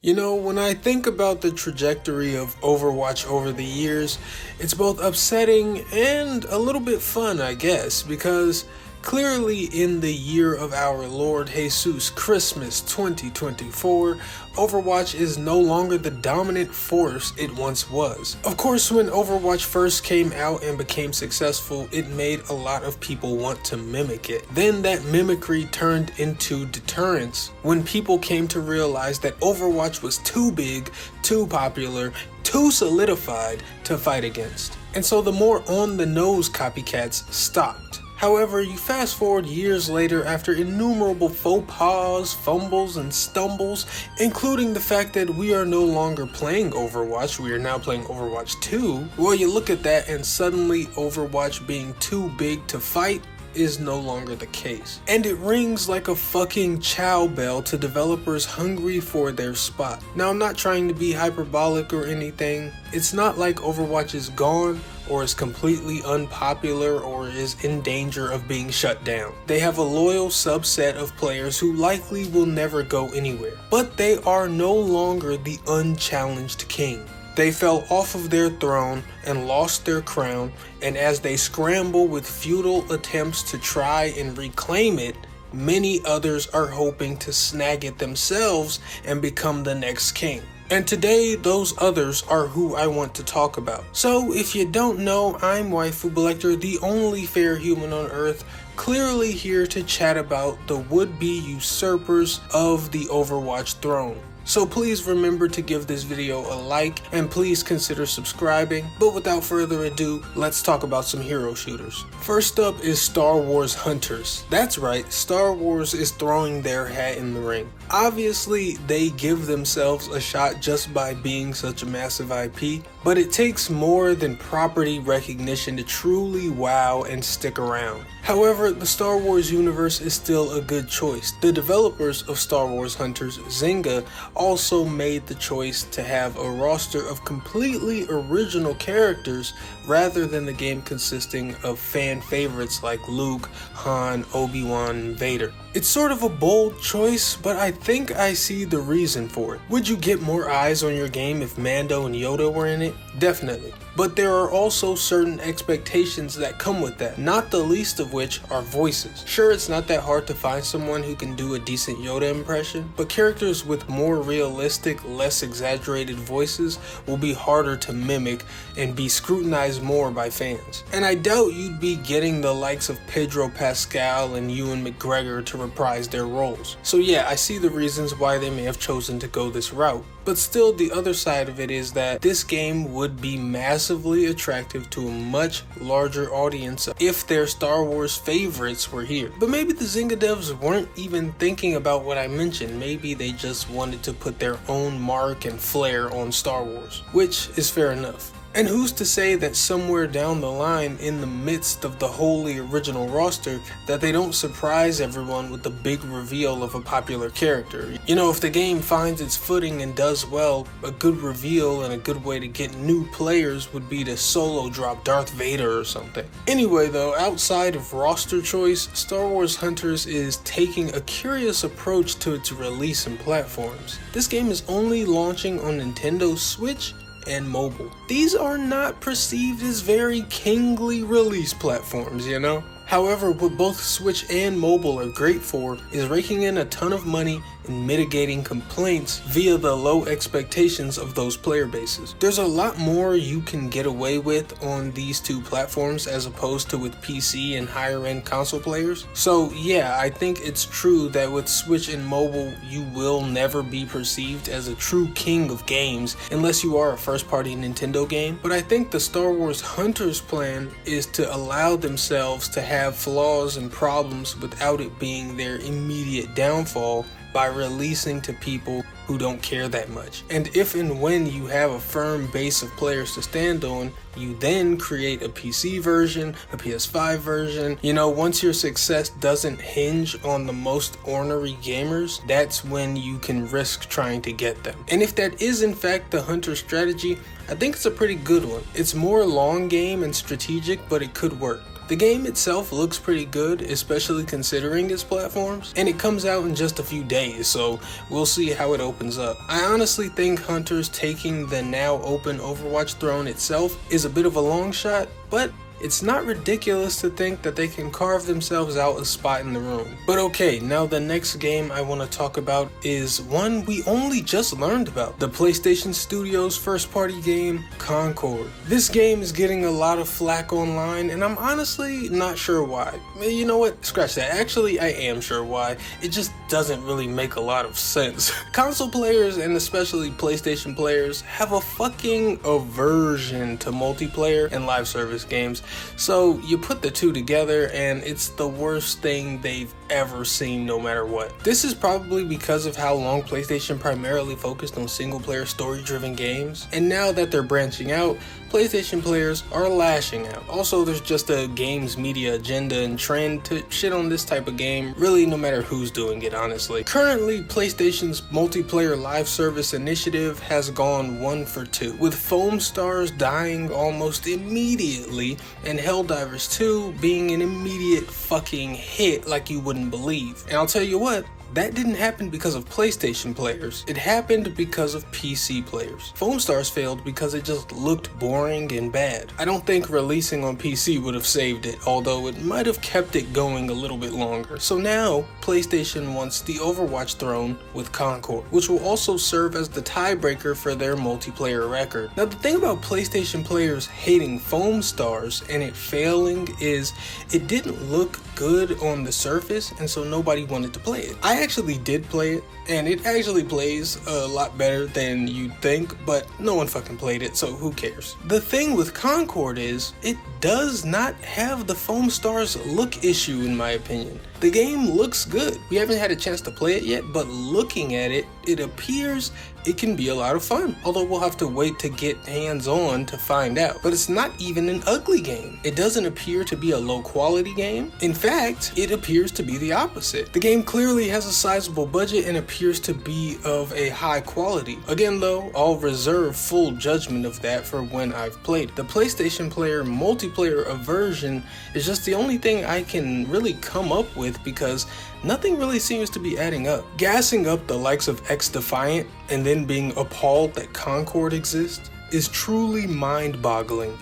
You know, when I think about the trajectory of Overwatch over the years, it's both upsetting and a little bit fun, I guess, because clearly in the year of our Lord Jesus Christmas 2024, Overwatch is no longer the dominant force it once was. Of course, when Overwatch first came out and became successful, it made a lot of people want to mimic it. Then that mimicry turned into deterrence when people came to realize that Overwatch was too big, too popular, too solidified to fight against. And so the more on-the-nose copycats stopped. However, you fast forward years later after innumerable faux pas, fumbles, and stumbles, including the fact that we are no longer playing Overwatch, we are now playing Overwatch 2. Well, you look at that and suddenly Overwatch being too big to fight is no longer the case. And it rings like a fucking chow bell to developers hungry for their spot. Now, I'm not trying to be hyperbolic or anything. It's not like Overwatch is gone or is completely unpopular or is in danger of being shut down. They have a loyal subset of players who likely will never go anywhere. But they are no longer the unchallenged king. They fell off of their throne and lost their crown, and as they scramble with futile attempts to try and reclaim it, many others are hoping to snag it themselves and become the next king. And today, those others are who I want to talk about. So, if you don't know, I'm Waifu Belector, the only fair human on Earth, clearly here to chat about the would-be usurpers of the Overwatch throne. So please remember to give this video a like and please consider subscribing. But without further ado, let's talk about some hero shooters. First up is Star Wars Hunters. That's right, Star Wars is throwing their hat in the ring. Obviously, they give themselves a shot just by being such a massive IP, but it takes more than property recognition to truly wow and stick around. However, the Star Wars universe is still a good choice. The developers of Star Wars Hunters, Zynga, also made the choice to have a roster of completely original characters rather than the game consisting of fan favorites like Luke, Han, Obi-Wan, and Vader. It's sort of a bold choice, but I think I see the reason for it. Would you get more eyes on your game if Mando and Yoda were in it? Definitely. But there are also certain expectations that come with that, not the least of which are voices. Sure, it's not that hard to find someone who can do a decent Yoda impression, but characters with more realistic, less exaggerated voices will be harder to mimic and be scrutinized more by fans. And I doubt you'd be getting the likes of Pedro Pascal and Ewan McGregor to reprise their roles. So yeah, I see the reasons why they may have chosen to go this route. But still, the other side of it is that this game would be massively attractive to a much larger audience if their Star Wars favorites were here. But maybe the Zynga devs weren't even thinking about what I mentioned. Maybe they just wanted to put their own mark and flair on Star Wars, which is fair enough. And who's to say that somewhere down the line in the midst of the wholly original roster that they don't surprise everyone with the big reveal of a popular character? You know, if the game finds its footing and does well, a good reveal and a good way to get new players would be to solo drop Darth Vader or something. Anyway though, outside of roster choice, Star Wars Hunters is taking a curious approach to its release and platforms. This game is only launching on Nintendo Switch and mobile. These are not perceived as very kingly release platforms, you know? However, what both Switch and mobile are great for is raking in a ton of money and mitigating complaints via the low expectations of those player bases. There's a lot more you can get away with on these two platforms as opposed to with PC and higher end console players. So yeah, I think it's true that with Switch and mobile, you will never be perceived as a true king of games unless you are a first party Nintendo game. But I think the Star Wars Hunters plan is to allow themselves to have flaws and problems without it being their immediate downfall by releasing to people who don't care that much. And if and when you have a firm base of players to stand on, you then create a PC version, a PS5 version. You know, once your success doesn't hinge on the most ornery gamers, that's when you can risk trying to get them. And if that is in fact the Hunter strategy, I think it's a pretty good one. It's more long game and strategic, but it could work. The game itself looks pretty good, especially considering its platforms, and it comes out in just a few days, so we'll see how it opens up. I honestly think Hunters taking the now open Overwatch throne itself is a bit of a long shot, but it's not ridiculous to think that they can carve themselves out a spot in the room. But okay, now the next game I want to talk about is one we only just learned about. The PlayStation Studios first party game, Concord. This game is getting a lot of flack online, and I'm honestly not sure why. You know what? Scratch that. Actually, I am sure why. It just doesn't really make a lot of sense. Console players, and especially PlayStation players, have a fucking aversion to multiplayer and live service games. So you put the two together and it's the worst thing they've ever seen, no matter what. This is probably because of how long PlayStation primarily focused on single player story driven games, and now that they're branching out, PlayStation players are lashing out. Also, there's just a games media agenda and trend to shit on this type of game, really no matter who's doing it, honestly. Currently, PlayStation's multiplayer live service initiative has gone 1 for 2, with Foam Stars dying almost immediately and Helldivers 2 being an immediate fucking hit like you wouldn't believe. And I'll tell you what, that didn't happen because of PlayStation players. It happened because of PC players. Foam Stars failed because it just looked boring and bad. I don't think releasing on PC would have saved it, although it might have kept it going a little bit longer. So now, PlayStation wants the Overwatch throne with Concord, which will also serve as the tiebreaker for their multiplayer record. Now the thing about PlayStation players hating Foam Stars and it failing is it didn't look good on the surface, and so nobody wanted to play it. I actually did play it, and it actually plays a lot better than you'd think, but no one fucking played it, so who cares? The thing with Concord is, it does not have the Foam Stars look issue in my opinion. The game looks good. We haven't had a chance to play it yet, but looking at it, it appears it can be a lot of fun. Although we'll have to wait to get hands-on to find out. But it's not even an ugly game. It doesn't appear to be a low-quality game. In fact, it appears to be the opposite. The game clearly has a sizable budget and appears to be of a high quality. Again though, I'll reserve full judgment of that for when I've played. The PlayStation player multiplayer aversion is just the only thing I can really come up with because nothing really seems to be adding up. Gassing up the likes of X-Defiant and then being appalled that Concord exists is truly mind-boggling.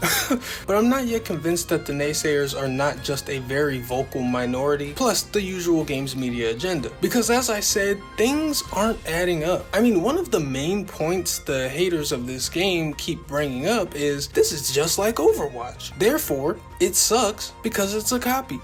But I'm not yet convinced that the naysayers are not just a very vocal minority, plus the usual games media agenda. Because as I said, things aren't adding up. I mean, one of the main points the haters of this game keep bringing up is this is just like Overwatch. Therefore, it sucks because it's a copy.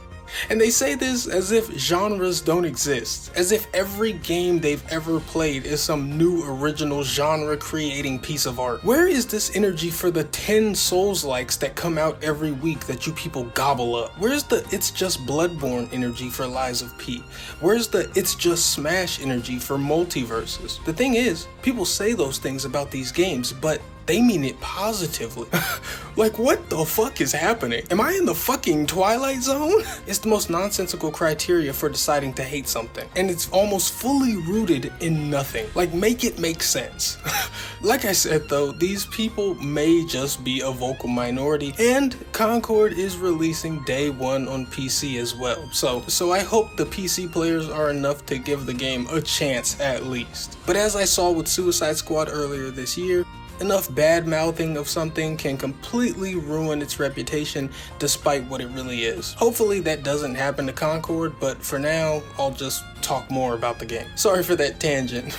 And they say this as if genres don't exist, as if every game they've ever played is some new original genre creating piece of art. Where is this energy for the 10 Souls-likes that come out every week that you people gobble up? Where's the It's Just Bloodborne energy for Lies of P? Where's the It's Just Smash energy for Multiverses? The thing is, people say those things about these games, but they mean it positively. Like, what the fuck is happening? Am I in the fucking Twilight Zone? It's the most nonsensical criteria for deciding to hate something, and it's almost fully rooted in nothing. Like, make it make sense. Like I said though, these people may just be a vocal minority, and Concord is releasing day 1 on PC as well. So I hope the PC players are enough to give the game a chance at least. But as I saw with Suicide Squad earlier this year, enough bad mouthing of something can completely ruin its reputation despite what it really is. Hopefully that doesn't happen to Concord, but for now, I'll just talk more about the game. Sorry for that tangent.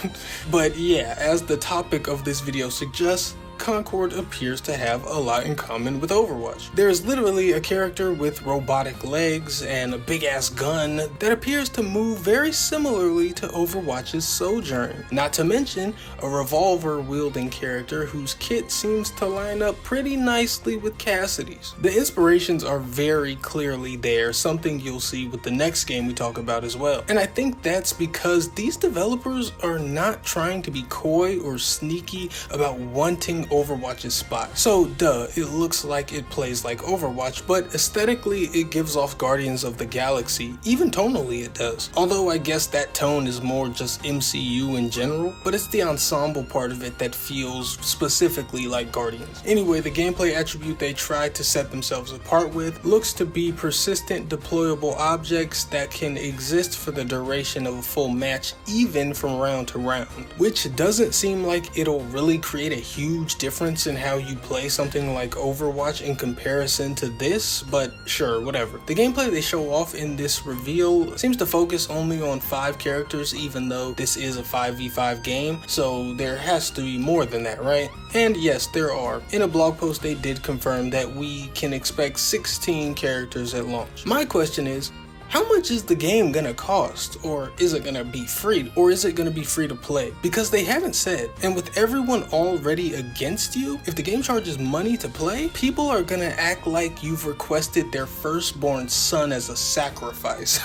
But yeah, as the topic of this video suggests, Concord appears to have a lot in common with Overwatch. There is literally a character with robotic legs and a big ass gun that appears to move very similarly to Overwatch's Sojourn. Not to mention a revolver wielding character whose kit seems to line up pretty nicely with Cassidy's. The inspirations are very clearly there, something you'll see with the next game we talk about as well. And I think that's because these developers are not trying to be coy or sneaky about wanting taking Overwatch's spot. So duh, it looks like it plays like Overwatch, but aesthetically it gives off Guardians of the Galaxy. Even tonally it does. Although I guess that tone is more just MCU in general, but it's the ensemble part of it that feels specifically like Guardians. Anyway, the gameplay attribute they tried to set themselves apart with looks to be persistent deployable objects that can exist for the duration of a full match, even from round to round, which doesn't seem like it'll really create a huge difference in how you play something like Overwatch in comparison to this, but sure, whatever. The gameplay they show off in this reveal seems to focus only on 5 characters, even though this is a 5v5 game, so there has to be more than that, right? And yes, there are. In a blog post they did confirm that we can expect 16 characters at launch. My question is, how much is the game gonna cost? Or is it gonna be free? Or is it gonna be free to play? Because they haven't said. And with everyone already against you, if the game charges money to play, people are gonna act like you've requested their firstborn son as a sacrifice.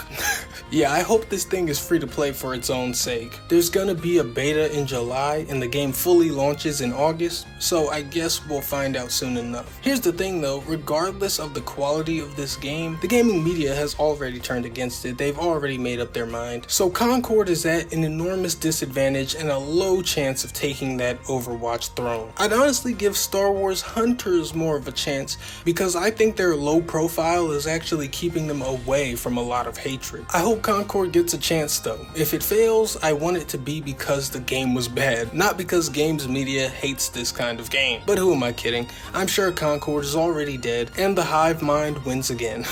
Yeah, I hope this thing is free to play for its own sake. There's gonna be a beta in July and the game fully launches in August, so I guess we'll find out soon enough. Here's the thing though, regardless of the quality of this game, the gaming media has already turned against it. They've already made up their mind. So Concord is at an enormous disadvantage and a low chance of taking that Overwatch throne. I'd honestly give Star Wars Hunters more of a chance because I think their low profile is actually keeping them away from a lot of hatred. I hope Concord gets a chance though. If it fails, I want it to be because the game was bad, not because games media hates this kind of game. But who am I kidding? I'm sure Concord is already dead and the hive mind wins again.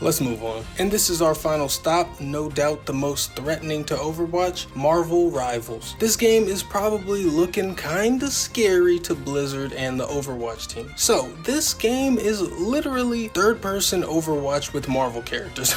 Let's move on. And this is our final stop, no doubt the most threatening to Overwatch, Marvel Rivals. This game is probably looking kinda scary to Blizzard and the Overwatch team. So this game is literally third-person Overwatch with Marvel characters.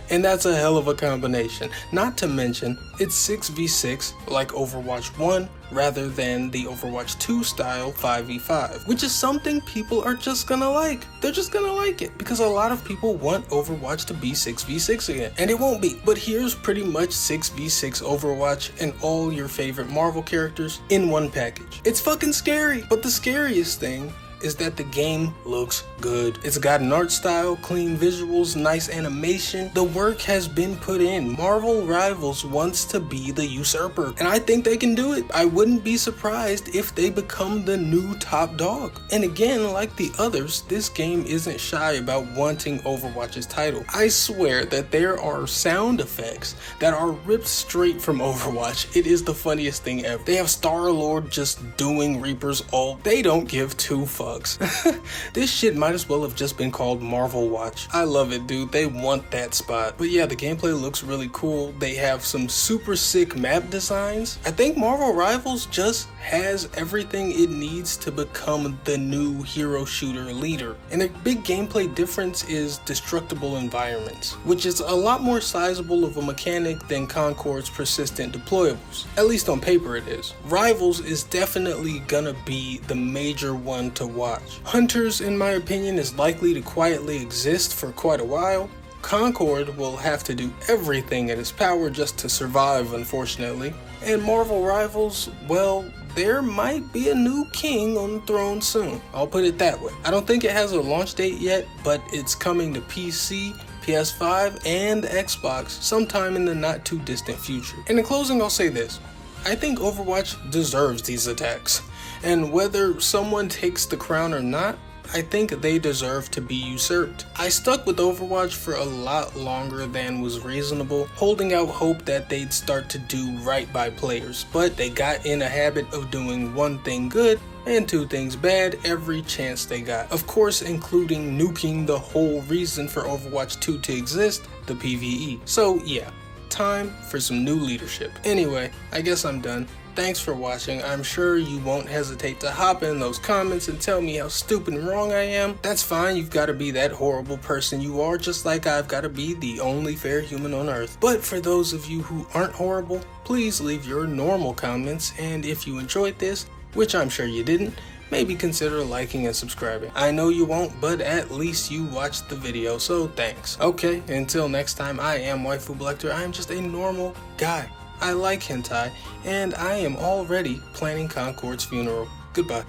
And that's a hell of a combination. Not to mention, it's 6v6 like Overwatch 1 rather than the Overwatch 2 style 5v5, which is something people are just gonna like. They're just gonna like it because a lot of people want Overwatch to be 6v6 again, and it won't be. But here's pretty much 6v6 Overwatch and all your favorite Marvel characters in one package. It's fucking scary, but the scariest thing is that the game looks good. It's got an art style, clean visuals, nice animation. The work has been put in. Marvel Rivals wants to be the usurper, and I think they can do it. I wouldn't be surprised if they become the new top dog. And again, like the others, this game isn't shy about wanting Overwatch's title. I swear that there are sound effects that are ripped straight from Overwatch. It is the funniest thing ever. They have Star-Lord just doing Reaper's ult. They don't give two fucks. This shit might as well have just been called Marvel Watch. I love it, dude. They want that spot. But yeah, the gameplay looks really cool. They have some super sick map designs. I think Marvel Rivals just has everything it needs to become the new hero shooter leader. And a big gameplay difference is destructible environments, which is a lot more sizable of a mechanic than Concord's persistent deployables. At least on paper it is. Rivals is definitely gonna be the major one to watch. Hunters, in my opinion, is likely to quietly exist for quite a while. Concord will have to do everything in its power just to survive, unfortunately. And Marvel Rivals, well, there might be a new king on the throne soon. I'll put it that way. I don't think it has a launch date yet, but it's coming to PC, PS5, and Xbox sometime in the not too distant future. And in closing, I'll say this. I think Overwatch deserves these attacks. And whether someone takes the crown or not, I think they deserve to be usurped. I stuck with Overwatch for a lot longer than was reasonable, holding out hope that they'd start to do right by players, but they got in a habit of doing one thing good and 2 things bad every chance they got. Of course, including nuking the whole reason for Overwatch 2 to exist, the PvE. So yeah, time for some new leadership. Anyway, I guess I'm done. Thanks for watching. I'm sure you won't hesitate to hop in those comments and tell me how stupid and wrong I am. That's fine, you've got to be that horrible person you are, just like I've got to be the only fair human on earth. But for those of you who aren't horrible, please leave your normal comments, and if you enjoyed this, which I'm sure you didn't, maybe consider liking and subscribing. I know you won't, but at least you watched the video, so thanks. Okay, until next time, I am Waifu Blector. I am just a normal guy. I like hentai, and I am already planning Concord's funeral. Goodbye.